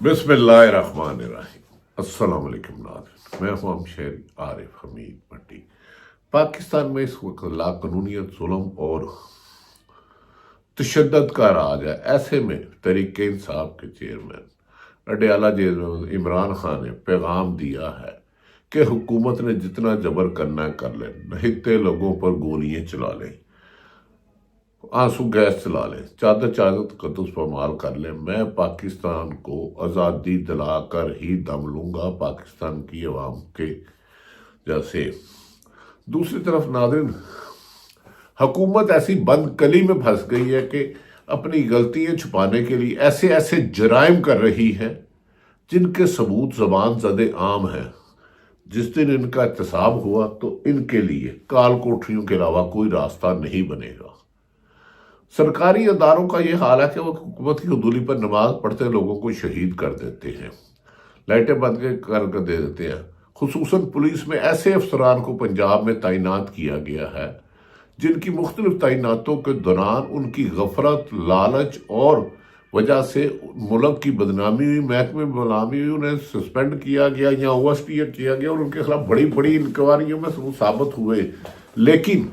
بسم اللہ الرحمن الرحیم۔ السلام علیکم ناظرین، میں ہوں شہری عارف حمید بھٹی۔ پاکستان میں اس وقت لاقانونیت، ظلم اور تشدد کا راج ہے۔ ایسے میں تحریک انصاف کے چیئرمین اڈیالہ جیل میں عمران خان نے پیغام دیا ہے کہ حکومت نے جتنا جبر کرنا ہے کر لیں، نہتے لوگوں پر گولیاں چلا لیں، آنسو گیس چلا لیں، چادر قدس پامال کر لیں، میں پاکستان کو آزادی دلا کر ہی دم لوں گا، پاکستان کی عوام کے جیسے۔ دوسری طرف ناظرین، حکومت ایسی بند کلی میں پھنس گئی ہے کہ اپنی غلطیاں چھپانے کے لیے ایسے ایسے جرائم کر رہی ہے جن کے ثبوت زبان زد عام ہیں۔ جس دن ان کا احتساب ہوا تو ان کے لیے کال کوٹریوں کے علاوہ کوئی راستہ نہیں بنے گا۔ سرکاری اداروں کا یہ حال ہے کہ وہ حکومت کی حدولی پر نماز پڑھتے لوگوں کو شہید کر دیتے ہیں، لائٹیں بند کر دے دیتے ہیں۔ خصوصاً پولیس میں ایسے افسران کو پنجاب میں تعینات کیا گیا ہے جن کی مختلف تعیناتوں کے دوران ان کی غفلت، لالچ اور وجہ سے ملک کی بدنامی ہوئی، محکمے میں غلامی ہوئی، انہیں سسپینڈ کیا گیا یا اوور اسٹیئر کیا گیا اور ان کے خلاف بڑی بڑی انکوائریوں میں ثابت ہوئے۔ لیکن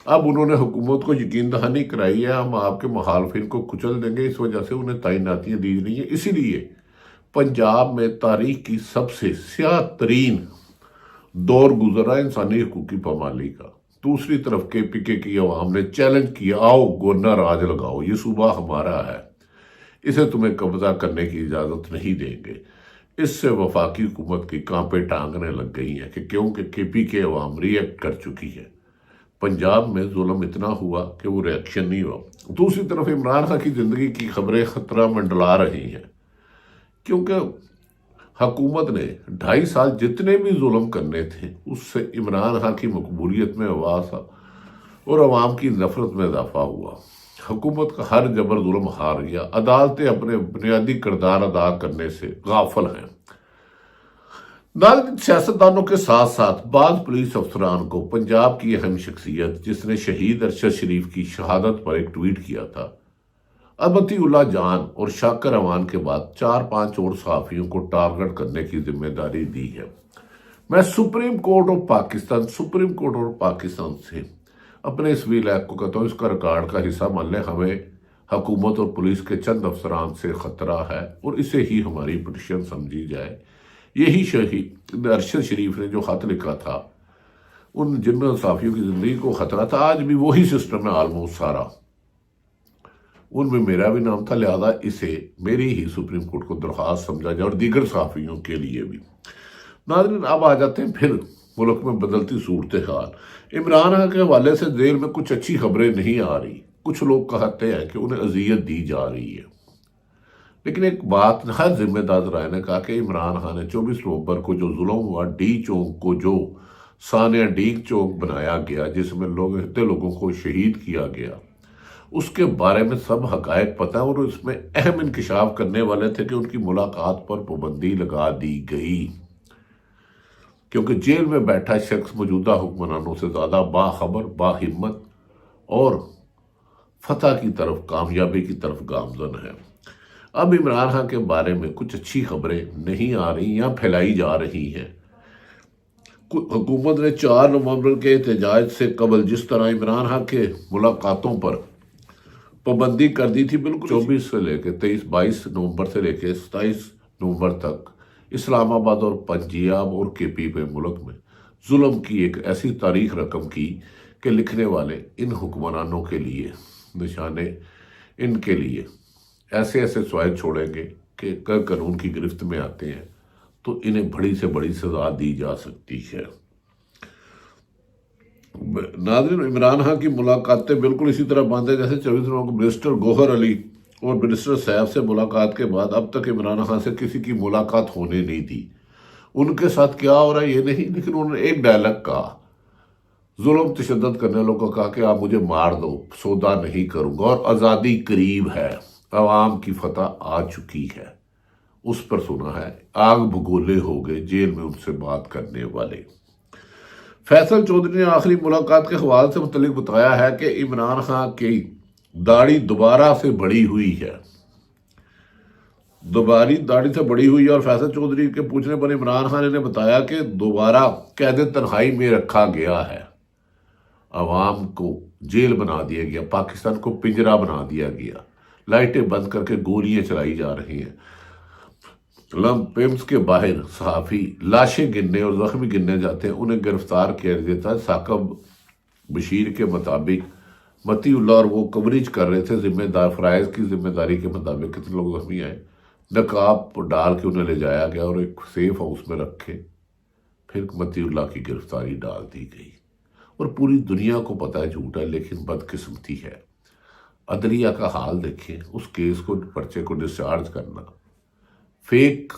اب انہوں نے حکومت کو یقین دہانی کرائی ہے، ہم آپ کے مخالفین کو کچل دیں گے، اس وجہ سے انہیں تعیناتیاں دی رہی ہیں۔ اسی لیے پنجاب میں تاریخ کی سب سے سیاہ ترین دور گزرا انسانی حقوق کی پامالی کا۔ دوسری طرف کے پی کے کی عوام نے چیلنج کیا، آؤ گورنر راج لگاؤ، یہ صوبہ ہمارا ہے، اسے تمہیں قبضہ کرنے کی اجازت نہیں دیں گے۔ اس سے وفاقی حکومت کی کانپیں ٹانگنے لگ گئی ہیں کہ کیونکہ کے پی کے عوام ری ایکٹ کر چکی ہے۔ پنجاب میں ظلم اتنا ہوا کہ وہ ریئیکشن نہیں ہوا۔ دوسری طرف عمران خان کی زندگی کی خبریں خطرہ منڈلا رہی ہیں، کیونکہ حکومت نے 2.5 سال جتنے بھی ظلم کرنے تھے اس سے عمران خان کی مقبولیت میں اضافہ اور عوام کی نفرت میں اضافہ ہوا۔ حکومت کا ہر جبر ظلم ہار گیا، عدالتیں اپنے بنیادی کردار ادا کرنے سے غافل ہیں۔ ناظرین، سیاستدانوں کے ساتھ ساتھ بعض پولیس افسران کو پنجاب کی اہم شخصیت جس نے شہید ارشد شریف کی شہادت پر ایک ٹویٹ کیا تھا، امتی اللہ جان اور شاکر امان کے بعد 4-5 اور صحافیوں کو ٹارگٹ کرنے کی ذمہ داری دی ہے۔ میں سپریم کورٹ آف پاکستان سے اپنے اس ویلائق کو کہتا ہوں، اس کا ریکارڈ کا حصہ مان لیں، ہمیں حکومت اور پولیس کے چند افسران سے خطرہ ہے اور اسے ہی ہماری پٹیشن سمجھی جائے۔ یہی شہید ارشد شریف نے جو خط لکھا تھا، ان جن صحافیوں کی زندگی کو خطرہ تھا، آج بھی وہی سسٹم ہے آلموسٹ سارا، ان میں میرا بھی نام تھا، لہذا اسے میری ہی سپریم کورٹ کو درخواست سمجھا جائے اور دیگر صحافیوں کے لیے بھی۔ ناظرین، اب آ جاتے ہیں پھر ملک میں بدلتی صورتحال۔ عمران خان کے حوالے سے جیل میں کچھ اچھی خبریں نہیں آ رہی، کچھ لوگ کہتے ہیں کہ انہیں اذیت دی جا رہی ہے، لیکن ایک بات ہر ذمہ دار رائے نے کہا کہ عمران خان نے 24 نومبر کو جو ظلم ہوا، ڈی چوک کو جو ثانیہ ڈیگ چوک بنایا گیا جس میں لوگوں کو شہید کیا گیا، اس کے بارے میں سب حقائق پتہ اور اس میں اہم انکشاف کرنے والے تھے کہ ان کی ملاقات پر پابندی لگا دی گئی، کیونکہ جیل میں بیٹھا شخص موجودہ حکمرانوں سے زیادہ باخبر، باہمت اور فتح کی طرف، کامیابی کی طرف گامزن ہے۔ اب عمران خان کے بارے میں کچھ اچھی خبریں نہیں آ رہی یا پھیلائی جا رہی ہیں۔ حکومت نے 4 نومبر کے احتجاج سے قبل جس طرح عمران خان کے ملاقاتوں پر پابندی کر دی تھی، بالکل 24 سے لے کے 22 نومبر سے لے کے 27 نومبر تک اسلام آباد اور پنجاب اور کے پی میں ملک میں ظلم کی ایک ایسی تاریخ رقم کی کہ لکھنے والے ان حکمرانوں کے لیے نشانے ان کے لیے ایسے ایسے سوائے چھوڑیں گے کہ قانون کی گرفت میں آتے ہیں تو انہیں بڑی سے بڑی سزا دی جا سکتی ہے۔ ناظرین، عمران خان کی ملاقاتیں بالکل اسی طرح بند ہے جیسے 24 نومبر کو منسٹر گوہر علی اور منسٹر سیف سے ملاقات کے بعد اب تک عمران خان سے کسی کی ملاقات ہونے نہیں دی۔ ان کے ساتھ کیا ہو رہا ہے یہ نہیں، لیکن انہوں نے ایک ڈائلاگ کہا، ظلم تشدد کرنے والوں کو کہا کہ آپ مجھے مار دو، سودا نہیں کروں گا، اور آزادی قریب ہے، عوام کی فتح آ چکی ہے، اس پر سنا ہے آگ بھگولے ہو گئے جیل میں ان سے بات کرنے والے۔ فیصل چودھری نے آخری ملاقات کے حوالے سے متعلق بتایا ہے کہ عمران خان کی داڑھی دوبارہ سے بڑھی ہوئی ہے، دوباری داڑھی سے بڑی ہوئی اور فیصل چودھری کے پوچھنے پر عمران خان نے بتایا کہ دوبارہ قید تنہائی میں رکھا گیا ہے، عوام کو جیل بنا دیا گیا، پاکستان کو پنجرا بنا دیا گیا، لائٹیں بند کر کے گولیاں چلائی جا رہی ہیں، پیمس کے باہر صحافی لاشیں گننے اور زخمی گننے جاتے ہیں، انہیں گرفتار کیا دیتا ہے۔ ثاقب بشیر کے مطابق متی اللہ اور وہ کوریج کر رہے تھے، ذمہ دار فرائض کی ذمہ داری کے مطابق کتنے لوگ زخمی آئے، نقاب ڈال کے انہیں لے جایا گیا اور ایک سیف ہاؤس میں رکھے، پھر متی اللہ کی گرفتاری ڈال دی گئی، اور پوری دنیا کو پتہ ہے جھوٹ ہے، لیکن بدقسمتی ہے۔ عدلیہ کا حال دیکھیں، اس کیس کو پرچے کو ڈسچارج کرنا، فیک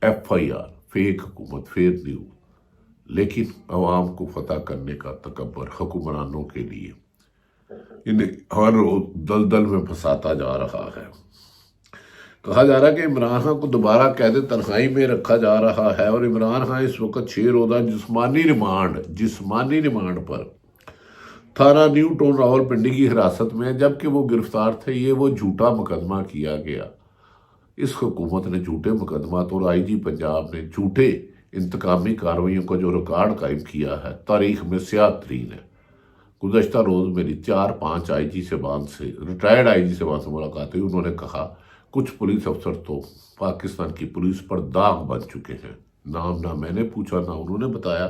ایف آئی آر، فیک حکومت، فیک نیوز، لیکن عوام کو فتح کرنے کا تکبر حکمرانوں کے لیے انہیں ہر روز دلدل میں پھنساتا جا رہا ہے۔ کہا جا رہا ہے کہ عمران خان کو دوبارہ قید تنہائی میں رکھا جا رہا ہے، اور عمران خان اس وقت 6 روزہ جسمانی ریمانڈ پر تھانہ نیو ٹاؤن راولپنڈی کی حراست میں، جبکہ وہ گرفتار تھے۔ یہ وہ جھوٹا مقدمہ کیا گیا، اس حکومت نے جھوٹے مقدمات اور آئی جی پنجاب نے جھوٹے انتقامی کارروائیوں کا جو ریکارڈ قائم کیا ہے، تاریخ میں سیاہ ترین ہے۔ گزشتہ روز میری 4-5 آئی جی صاحبان سے، ریٹائرڈ آئی جی صاحبان سے ملاقات ہوئی، انہوں نے کہا کچھ پولیس افسر تو پاکستان کی پولیس پر داغ بن چکے ہیں۔ نام نہ میں نے پوچھا، نہ انہوں نے بتایا۔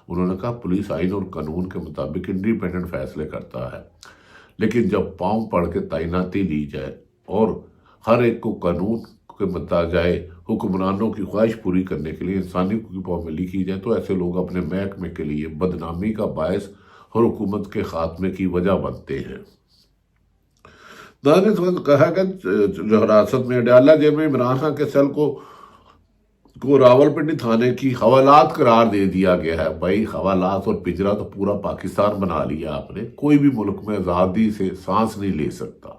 انہوں نے کہا پولیس آئین اور قانون کے مطابق انڈیپینڈنٹ فیصلے کرتا ہے، لیکن جب پاؤں پڑ کے تعیناتی لی جائے اور ہر ایک کو قانون کے متجائے حکمرانوں کی خواہش پوری کرنے کے لیے انسانی حقوق کی پابندی کی جائے، تو ایسے لوگ اپنے محکمے کے لیے بدنامی کا باعث اور حکومت کے خاتمے کی وجہ بنتے ہیں۔ دانش نے کہا کہ جو حراست میں اڈیالہ جیل میں عمران خان کے سیل کو راولپنڈی تھانے کی حوالات قرار دے دیا گیا ہے۔ بھائی حوالات اور پنجرا تو پورا پاکستان بنا لیا آپ نے، کوئی بھی ملک میں آزادی سے سانس نہیں لے سکتا۔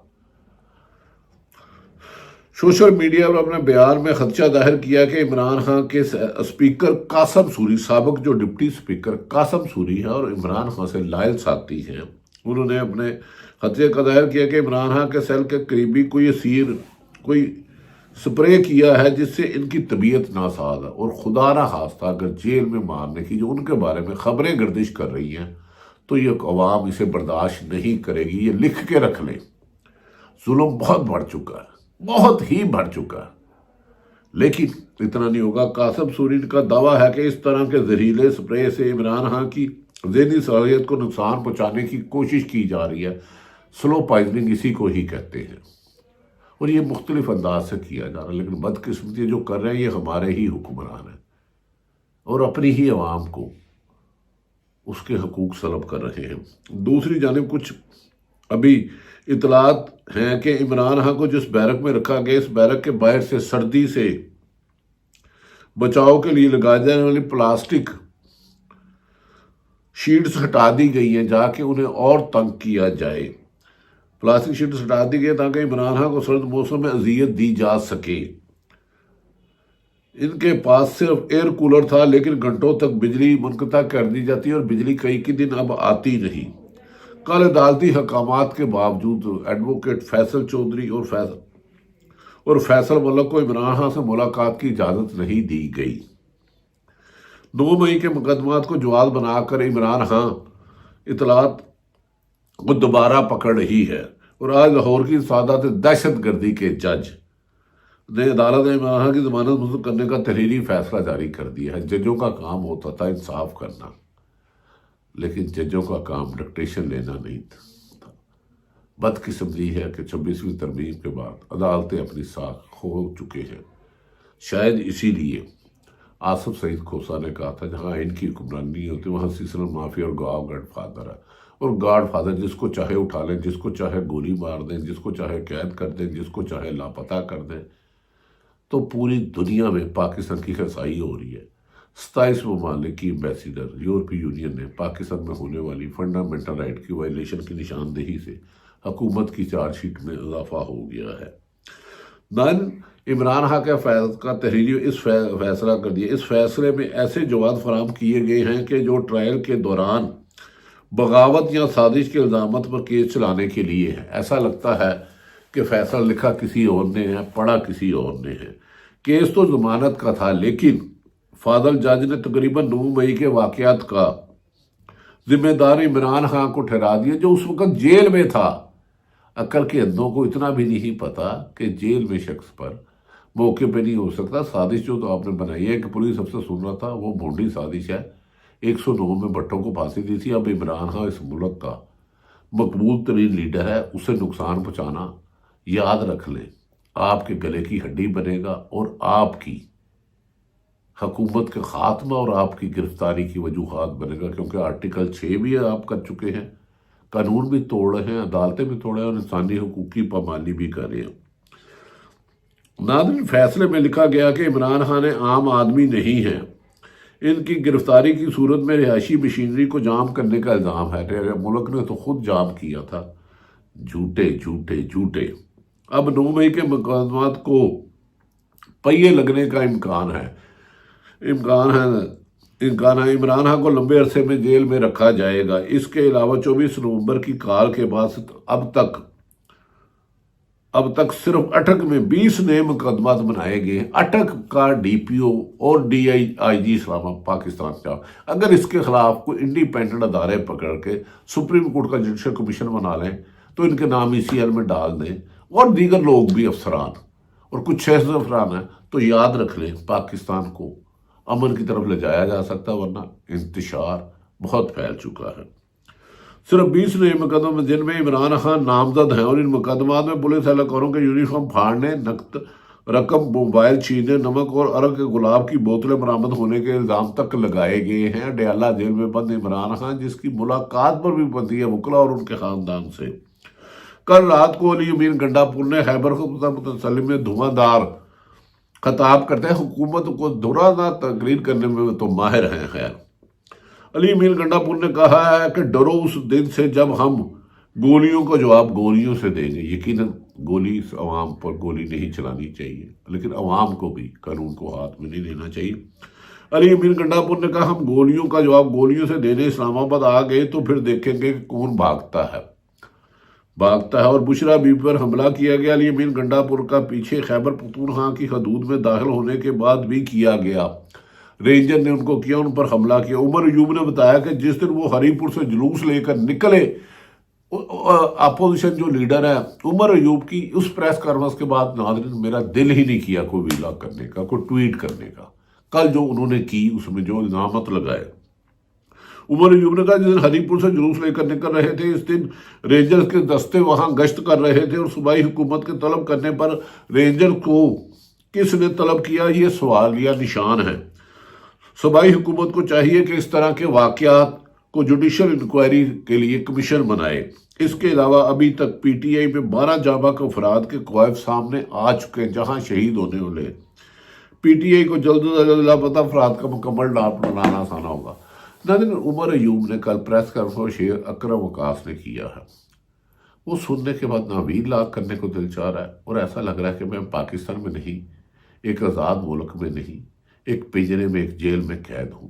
سوشل میڈیا پر اپنے بیان میں خدشہ ظاہر کیا کہ عمران خان کے اسپیکر قاسم سوری، سابق جو ڈپٹی اسپیکر قاسم سوری ہے اور عمران خان سے لائل ساتھی ہیں، انہوں نے اپنے خدشے کا ظاہر کیا کہ عمران خان کے سیل کے قریبی کوئی سپرے کیا ہے جس سے ان کی طبیعت ناساز ہے، اور خدا نہ خواستہ اگر جیل میں مارنے کی جو ان کے بارے میں خبریں گردش کر رہی ہیں تو یہ عوام اسے برداشت نہیں کرے گی۔ یہ لکھ کے رکھ لیں، ظلم بہت بڑھ چکا ہے، بہت ہی بڑھ چکا ہے، لیکن اتنا نہیں ہوگا۔ قاسم سوری کا دعویٰ ہے کہ اس طرح کے زہریلے سپرے سے عمران خان کی ذہنی صلاحیت کو نقصان پہنچانے کی کوشش کی جا رہی ہے۔ سلو پائزننگ اسی کو ہی کہتے ہیں، اور یہ مختلف انداز سے کیا جا رہا ہے، لیکن بدقسمتی جو کر رہے ہیں یہ ہمارے ہی حکمران ہیں، اور اپنی ہی عوام کو اس کے حقوق سلب کر رہے ہیں۔ دوسری جانب کچھ ابھی اطلاعات ہیں کہ عمران خان کو جس بیرک میں رکھا گیا، اس بیرک کے باہر سے سردی سے بچاؤ کے لیے لگائی جانے والی پلاسٹک شیٹس ہٹا دی گئی ہیں، جا کے انہیں اور تنگ کیا جائے۔ پلاسٹک شیٹس ہٹا دی گئی تاکہ عمران خان کو سرد موسم میں اذیت دی جا سکے۔ ان کے پاس صرف ایئر کولر تھا، لیکن گھنٹوں تک بجلی منقطع کر دی جاتی اور بجلی کئی دن اب آتی نہیں۔ کل عدالتی حکامات کے باوجود ایڈوکیٹ فیصل چودھری اور فیصل ملک کو عمران خان سے ملاقات کی اجازت نہیں دی گئی۔ 9 مئی کے مقدمات کو جواز بنا کر عمران خان اطلاعات کو دوبارہ پکڑ رہی ہے، اور آج لاہور کی سعادت دہشت گردی کے جج نے عدالت نے عمران خان کی ضمانت منظور کرنے کا تحریری فیصلہ جاری کر دیا ہے۔ ججوں کا کام ہوتا تھا انصاف کرنا، لیکن ججوں کا کام ڈکٹیشن لینا نہیں تھا۔ بدقسمتی ہے کہ 26ویں ترمیم کے بعد عدالتیں اپنی ساکھ کھو چکے ہیں۔ شاید اسی لیے آصف سعید کھوسا نے کہا تھا جہاں ان کی حکمرانی نہیں ہوتی وہاں سیزنل مافیا اور گاڈ فادر ہے، اور گاڈ فادر جس کو چاہے اٹھا لیں، جس کو چاہے گولی مار دیں، جس کو چاہے قید کر دیں، جس کو چاہے لاپتہ کر دیں۔ تو پوری دنیا میں پاکستان کی خسائی ہو رہی ہے۔ 27 ممالک کی ایمبیسیڈر یورپی یونین نے پاکستان میں ہونے والی فنڈامنٹل رائٹ کی وائلیشن کی نشاندہی سے حکومت کی چارج شیٹ میں اضافہ ہو گیا ہے۔ عمران خان کا تحریری اس فیصلہ کر دیا۔ اس فیصلے میں ایسے جواز فراہم کیے گئے ہیں کہ جو ٹرائل کے دوران بغاوت یا سازش کے الزامات پر کیس چلانے کے لیے ہے۔ ایسا لگتا ہے کہ فیصلہ لکھا کسی اور نے ہے، پڑھا کسی اور نے ہے۔ کیس تو ضمانت کا تھا، لیکن فاضل جج نے تقریباً 9 مئی کے واقعات کا ذمہ دار عمران خان کو ٹھہرا دیا، جو اس وقت جیل میں تھا۔ عقل کے اندھوں کو اتنا بھی نہیں پتا کہ جیل میں شخص پر موقع پہ نہیں ہو سکتا۔ سازش جو تو آپ نے بنائی ہے کہ پولیس افسر سن رہا تھا، وہ بھونڈی سازش ہے۔ 109 میں بھٹو کو پھانسی دی تھی۔ اب عمران خان اس ملک کا مقبول ترین لیڈر ہے، اسے نقصان پہنچانا، یاد رکھ لیں، آپ کے گلے کی ہڈی بنے گا اور آپ کی حکومت کا خاتمہ اور آپ کی گرفتاری کی وجوہات بنے گا، کیونکہ آرٹیکل 6 بھی آپ کر چکے ہیں، قانون بھی توڑ رہے ہیں، عدالتیں بھی توڑ رہے ہیں اور انسانی حقوق کی پامالی بھی کر رہے ہیں۔ ناظرین، فیصلے میں لکھا گیا کہ عمران خان عام آدمی نہیں ہیں، ان کی گرفتاری کی صورت میں رہائشی مشینری کو جام کرنے کا الزام ہے۔ ملک نے تو خود جام کیا تھا۔ جھوٹے جھوٹے جھوٹے۔ اب 9 مئی کے مقدمات کو پہیے لگنے کا امکان ہے۔ عمران خان کو لمبے عرصے میں جیل میں رکھا جائے گا۔ اس کے علاوہ 24 نومبر کی کال کے بعد اب تک صرف اٹک میں 20 نئے مقدمات بنائے گئے۔ اٹک کا ڈی پی او اور ڈی آئی جی اسلام آباد پاکستان کا، اگر اس کے خلاف کوئی انڈیپینڈنٹ ادارے پکڑ کے سپریم کورٹ کا جوڈیشل کمیشن بنا لیں تو ان کے نام ECR میں ڈال دیں، اور دیگر لوگ بھی افسران اور کچھ 600 افسران ہیں، تو یاد رکھ لیں پاکستان کو امن کی طرف لے جایا جا سکتا، ورنہ انتشار بہت پھیل چکا ہے۔ صرف 20 نئے مقدمے جن میں عمران خان نامزد ہیں، اور ان مقدمات میں پولیس اہلکاروں کے یونیفارم پھاڑنے، نقد رقم، موبائل چھیننے، نمک اور عرق کے گلاب کی بوتلیں برآمد ہونے کے الزام تک لگائے گئے ہیں۔ اڈیالہ جیل میں بند عمران خان، جس کی ملاقات پر بھی پابندی ہے وکلا اور ان کے خاندان سے۔ کل رات کو علی امین گنڈا پور نے خیبر متصلم میں دھواں دار خطاب کرتے ہیں، حکومت کو دھڑا تقریر کرنے میں تو ماہر ہیں۔ خیر، علی امین گنڈا پور نے کہا ہے کہ ڈرو اس دن سے جب ہم گولیوں کا جواب گولیوں سے دیں گے۔ یقیناً گولی عوام پر گولی نہیں چلانی چاہیے، لیکن عوام کو بھی قانون کو ہاتھ میں نہیں دینا چاہیے۔ علی امین گنڈا پور نے کہا، ہم گولیوں کا جواب گولیوں سے دینے اسلام آباد آ گئے تو پھر دیکھیں گے کہ کون بھاگتا ہے۔ اور بشرا بی پر حملہ کیا گیا۔ علی امین گنڈا پور کا پیچھے خیبر پختونخوا کی حدود میں داخل ہونے کے بعد بھی کیا گیا۔ رینجر نے ان کو کیا، ان پر حملہ کیا۔ عمر ایوب نے بتایا کہ جس دن وہ ہری پور سے جلوس لے کر نکلے، اپوزیشن جو لیڈر ہے عمر ایوب کی اس پریس کانفرنس کے بعد، ناظرین، میرا دل ہی نہیں کیا کوئی ویلاگ کرنے کا، کوئی ٹویٹ کرنے کا۔ کل جو انہوں نے کی اس میں جو الزامات لگائے، عمر ایوب نے کہا جس دن ہری پور سے جلوس لے کر نکل رہے تھے، اس دن رینجر کے دستے وہاں گشت کر رہے تھے، اور صوبائی حکومت کے طلب کرنے پر رینجر کو کس نے طلب کیا، یہ سوالیہ نشان ہے۔ صوبائی حکومت کو چاہیے کہ اس طرح کے واقعات کو جوڈیشل انکوائری کے لیے کمیشن بنائے۔ اس کے علاوہ ابھی تک پی ٹی آئی میں 12 جاں بحق افراد کے کوائف سامنے آ چکے ہیں جہاں شہید ہونے والے۔ پی ٹی آئی کو جلد از جلد لاپتہ افراد کا مکمل نام بنانا آسان ہوگا۔ ناظرین، عمر ایوب نے کل پریس کانفرنس شیئر اکرم وکاس نے کیا ہے، وہ سننے کے بعد ناوید لاگ کرنے کو دل چاہ رہا ہے، اور ایسا لگ رہا ہے کہ میں پاکستان میں نہیں، ایک آزاد ملک میں نہیں، ایک پنجرے میں، ایک جیل میں قید ہوں،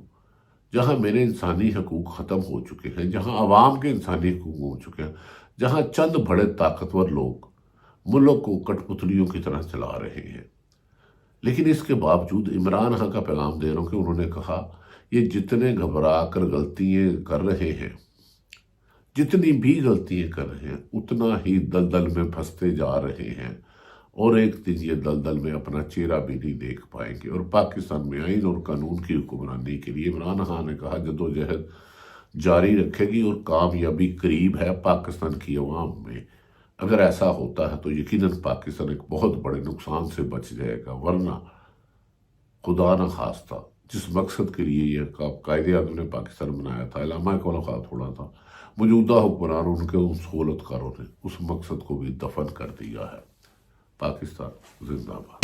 جہاں میرے انسانی حقوق ختم ہو چکے ہیں، جہاں عوام کے انسانی حقوق ہو چکے ہیں، جہاں چند بڑے طاقتور لوگ ملک کو کٹ پتلیوں کی طرح چلا رہے ہیں۔ لیکن اس کے باوجود عمران خان کا پیغام دے رہا ہوں کہ انہوں نے کہا، یہ جتنے گھبرا کر غلطیاں کر رہے ہیں، جتنی بھی غلطیاں کر رہے ہیں، اتنا ہی دلدل میں پھنستے جا رہے ہیں، اور ایک دن یہ دلدل میں اپنا چہرہ بھی نہیں دیکھ پائیں گے۔ اور پاکستان میں آئین اور قانون کی حکمرانی کے لیے عمران خان نے کہا جدوجہد جاری رکھے گی، اور کامیابی قریب ہے پاکستان کی عوام میں۔ اگر ایسا ہوتا ہے تو یقیناً پاکستان ایک بہت بڑے نقصان سے بچ جائے گا، ورنہ خدا نہ خواستہ جس مقصد کے لیے یہ قائد اعظم نے پاکستان بنایا تھا، علامہ اقبال خان تھوڑا تھا، موجودہ حکمرانوں ان کے ان سہولتکاروں نے اس مقصد کو بھی دفن کر دیا ہے۔ پاکستان زندہ باد۔